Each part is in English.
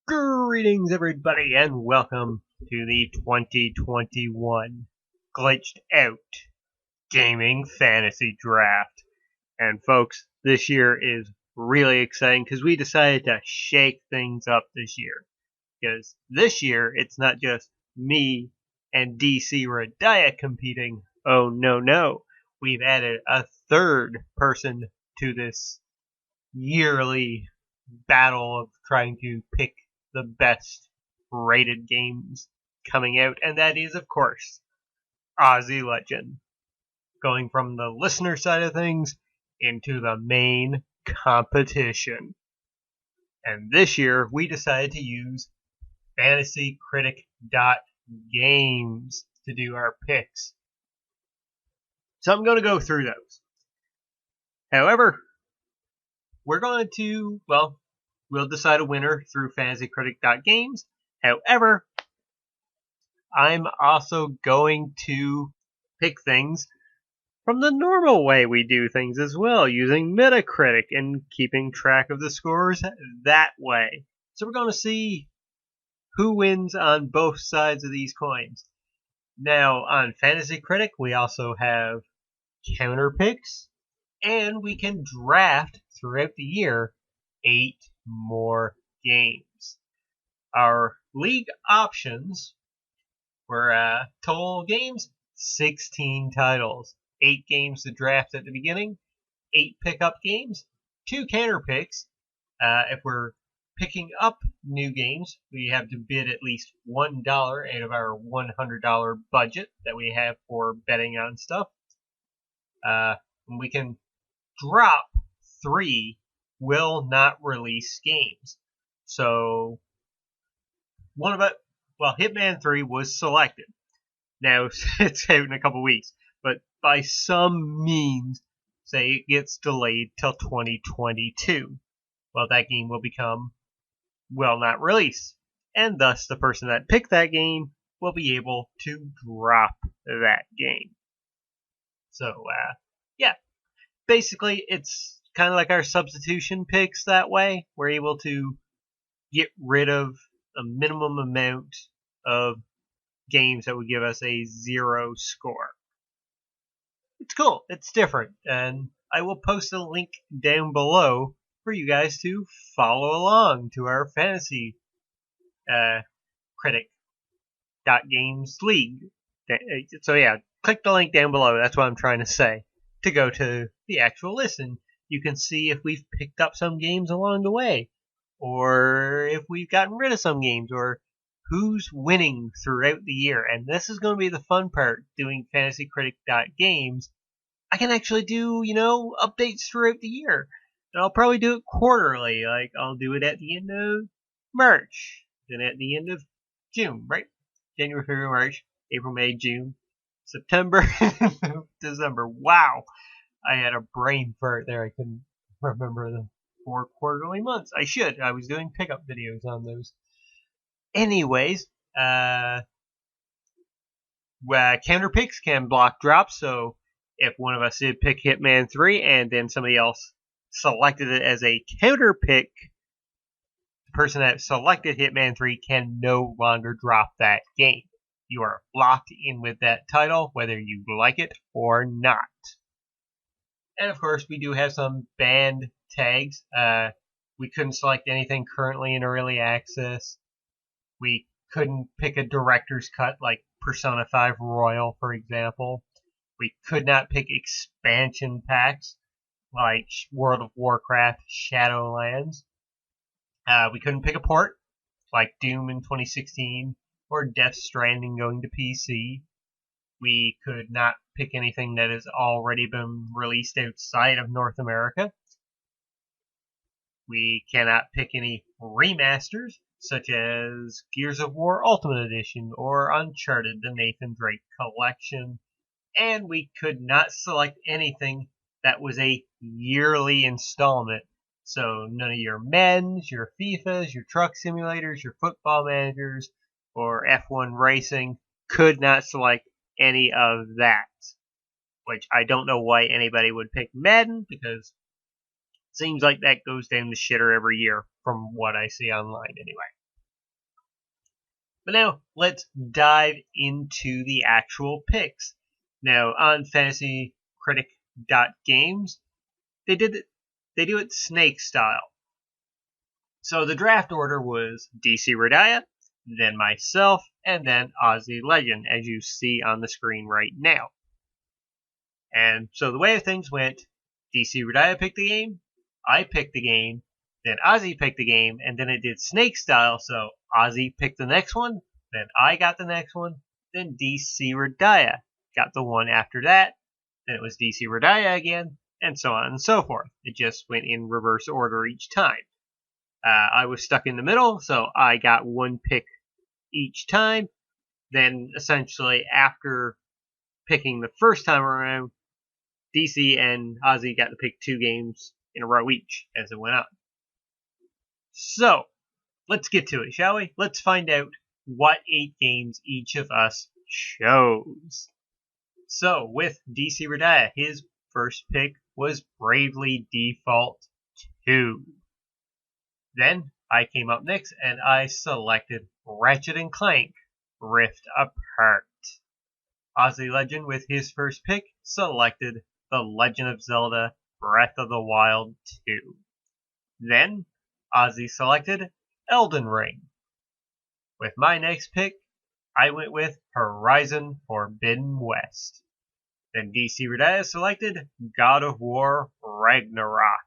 Greetings, everybody, and welcome to the 2021 Glitched Out Gaming Fantasy Draft. And folks, this year is really exciting because we decided to shake things up this year. Because this year, it's not just me and DC Radiah competing. Oh, no. We've added a third person to this yearly battle of trying to pick the best rated games coming out, and that is, of course, Aussie Legend. Going from the listener side of things into the main competition. And this year, we decided to use fantasycritic.games to do our picks. So I'm going to go through those. However, we're going to, we'll decide a winner through fantasycritic.games. However, I'm also going to pick things from the normal way we do things as well, using Metacritic and keeping track of the scores that way. So we're going to see who wins on both sides of these coins. Now, on Fantasy Critic, we also have counter picks, and we can draft throughout the year 8 more games. Our league options were total games, 16 titles. 8 games to draft at the beginning, 8 pickup games, 2 counter picks. If we're picking up new games, we have to bid at least $1 out of our $100 budget that we have for betting on stuff. We can drop 3 will not release games. So, Hitman 3 was selected. Now, it's out in a couple weeks. But by some means, say it gets delayed till 2022. Well, that game will become will not release. And thus, the person that picked that game will be able to drop that game. So, basically, it's kind of like our substitution picks that way. We're able to get rid of a minimum amount of games that would give us a 0 score. It's cool. It's different. And I will post a link down below for you guys to follow along to our fantasy critic.games league. So yeah, click the link down below. That's what I'm trying to say. To go to the actual list, and you can see if we've picked up some games along the way, or if we've gotten rid of some games, or who's winning throughout the year. And this is going to be the fun part, doing fantasycritic.games. I can actually do, updates throughout the year. And I'll probably do it quarterly. Like, I'll do it at the end of March. Then at the end of June, right? January, February, March, April, May, June, September, December. Wow. I had a brain fart there. I couldn't remember the 4 quarterly months. I should. I was doing pickup videos on those. Anyways, counter picks can block drops, so if one of us did pick Hitman 3 and then somebody else selected it as a counter pick, the person that selected Hitman 3 can no longer drop that game. You are locked in with that title, whether you like it or not. And of course, we do have some banned tags. We couldn't select anything currently in early access. We couldn't pick a director's cut like Persona 5 Royal, for example. We could not pick expansion packs like World of Warcraft Shadowlands. We couldn't pick a port like Doom in 2016 or Death Stranding going to PC. We could not pick anything that has already been released outside of North America. We cannot pick any remasters, such as Gears of War Ultimate Edition or Uncharted, the Nathan Drake Collection. And we could not select anything that was a yearly installment. So none of your Maddens, your FIFAs, your truck simulators, your football managers, or F1 racing could not select any of that. Which I don't know why anybody would pick Madden, because it seems like that goes down the shitter every year from what I see online anyway. But now, let's dive into the actual picks. Now, on fantasycritic.games, they do it snake style. So the draft order was DC Radiah, then myself, and then Aussie Legend, as you see on the screen right now. And so the way things went, DC Radiah picked the game, I picked the game, then Aussie picked the game, and then it did snake style, so Aussie picked the next one, then I got the next one, then DC Radiah got the one after that, then it was DC Radiah again, and so on and so forth. It just went in reverse order each time. I was stuck in the middle, so I got one pick each time. Then essentially after picking the first time around, DC and Aussie got to pick 2 games in a row each as it went on. So, let's get to it, shall we? Let's find out what 8 games each of us chose. So, with DC Radiah, his first pick was Bravely Default 2. Then I came up next and I selected Ratchet & Clank Rift Apart. Aussie Legend, with his first pick, selected The Legend of Zelda Breath of the Wild 2. Then Aussie selected Elden Ring. With my next pick, I went with Horizon Forbidden West. Then DC Radiah selected God of War Ragnarok.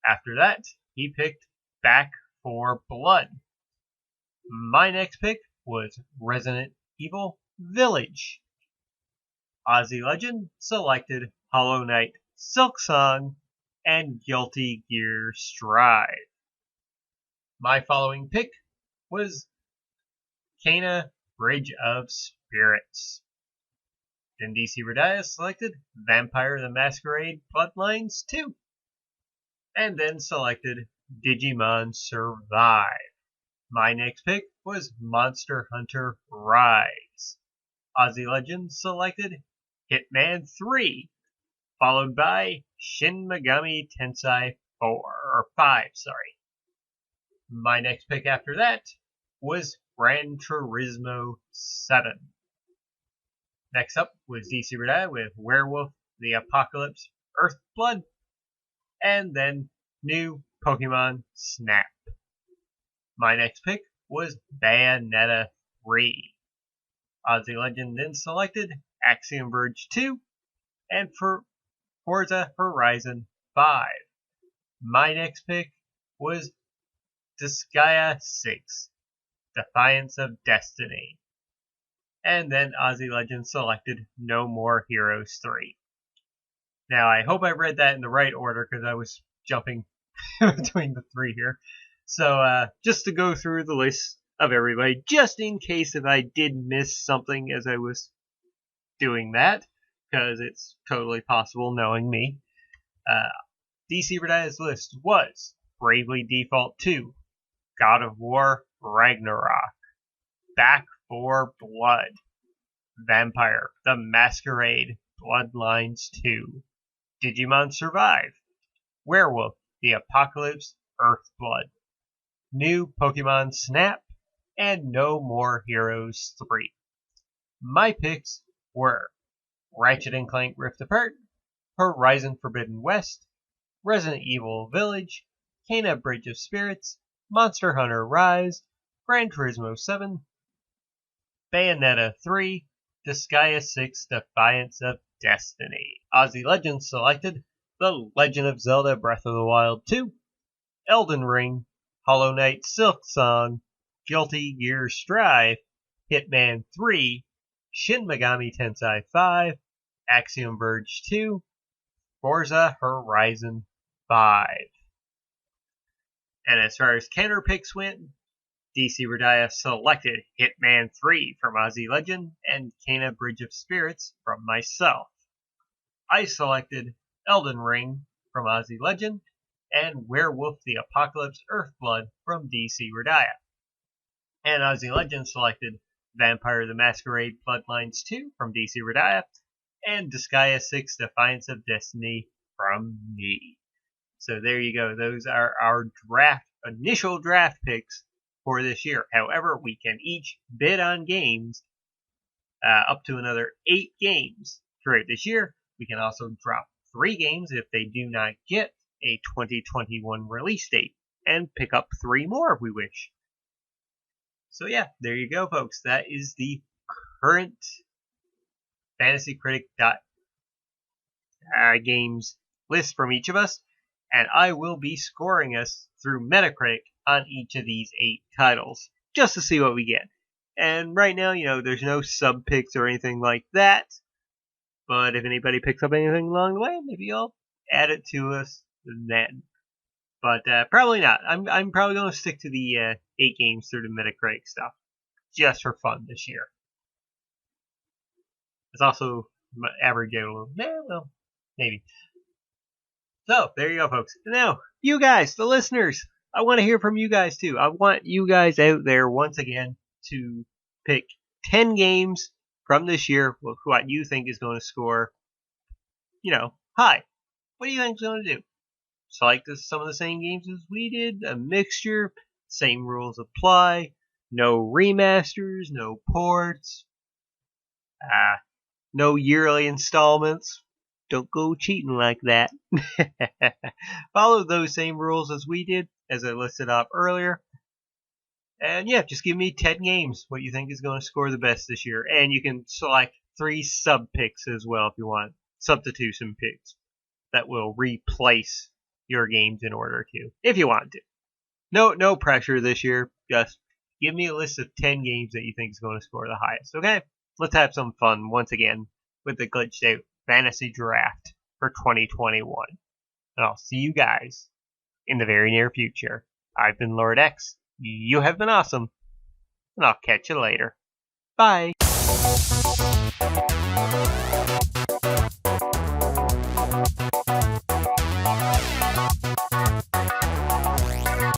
After that, he picked Back 4 Blood. My next pick was Resident Evil Village. Aussie Legend selected Hollow Knight Silksong and Guilty Gear Strive. My following pick was Kena Bridge of Spirits. Then DC Radiah selected Vampire the Masquerade Bloodlines 2. And then selected Digimon Survive. My next pick was Monster Hunter Rise. Aussie Legend selected Hitman 3, followed by Shin Megami Tensei 5. My next pick after that was Gran Turismo 7. Next up was DC Radiah with Werewolf the Apocalypse Earthblood, and then new Pokemon Snap. My next pick was Bayonetta 3. Aussie Legend then selected Axiom Verge 2 and for Forza Horizon 5. My next pick was Disgaea 6, Defiance of Destiny. And then Aussie Legend selected No More Heroes 3. Now, I hope I read that in the right order because I was jumping between the 3 here. So, just to go through the list of everybody, just in case if I did miss something as I was doing that, because it's totally possible knowing me. DC Radiah's list was Bravely Default 2, God of War Ragnarok, Back 4 Blood, Vampire the Masquerade Bloodlines 2, Digimon Survive, Werewolf the Apocalypse Earthblood, new Pokemon Snap, and No More Heroes 3. My picks were Ratchet & Clank Rift Apart, Horizon Forbidden West, Resident Evil Village, Kena Bridge of Spirits, Monster Hunter Rise, Gran Turismo 7, Bayonetta 3, Disgaea 6 Defiance of Destiny. Aussie Legend selected The Legend of Zelda Breath of the Wild 2, Elden Ring, Hollow Knight Silksong, Guilty Gear Strive, Hitman 3, Shin Megami Tensei 5, Axiom Verge 2, Forza Horizon 5. And as far as counter picks went, DC Radiah selected Hitman 3 from Aussie Legend and Kena Bridge of Spirits from myself. I selected Elden Ring from Aussie Legend and Werewolf the Apocalypse Earthblood from DC Radiah. And Aussie Legend selected Vampire the Masquerade Bloodlines 2 from DC Redaya, and Disgaea 6 Defiance of Destiny from me. So there you go. Those are our initial draft picks for this year. However, we can each bid on games up to another 8 games throughout this year. We can also drop 3 games if they do not get a 2021 release date, and pick up 3 more if we wish. So yeah, there you go, folks. That is the current Fantasy Critic games list from each of us, and I will be scoring us through Metacritic on each of these 8 titles, just to see what we get. And right now, there's no sub picks or anything like that, but if anybody picks up anything along the way, maybe I'll add it to us then. But probably not. I'm probably going to stick to the 8 games through the Metacritic stuff, just for fun this year. It's also average out a little. Well, maybe. So there you go, folks. Now, you guys, the listeners, I want to hear from you guys too. I want you guys out there once again to pick 10 games from this year. What you think is going to score, high. What do you think is going to do? Select some of the same games as we did, a mixture, same rules apply, no remasters, no ports, no yearly installments. Don't go cheating like that. Follow those same rules as we did, as I listed off earlier. And yeah, just give me 10 games, what you think is going to score the best this year. And you can select 3 sub picks as well if you want, substitution picks that will replace your games in order to, if you want to. No pressure this year. Just give me a list of 10 games that you think is going to score the highest. Okay? Let's have some fun once again with the glitched out fantasy draft for 2021. And I'll see you guys in the very near future. I've been Lord X. You have been awesome. And I'll catch you later. Bye.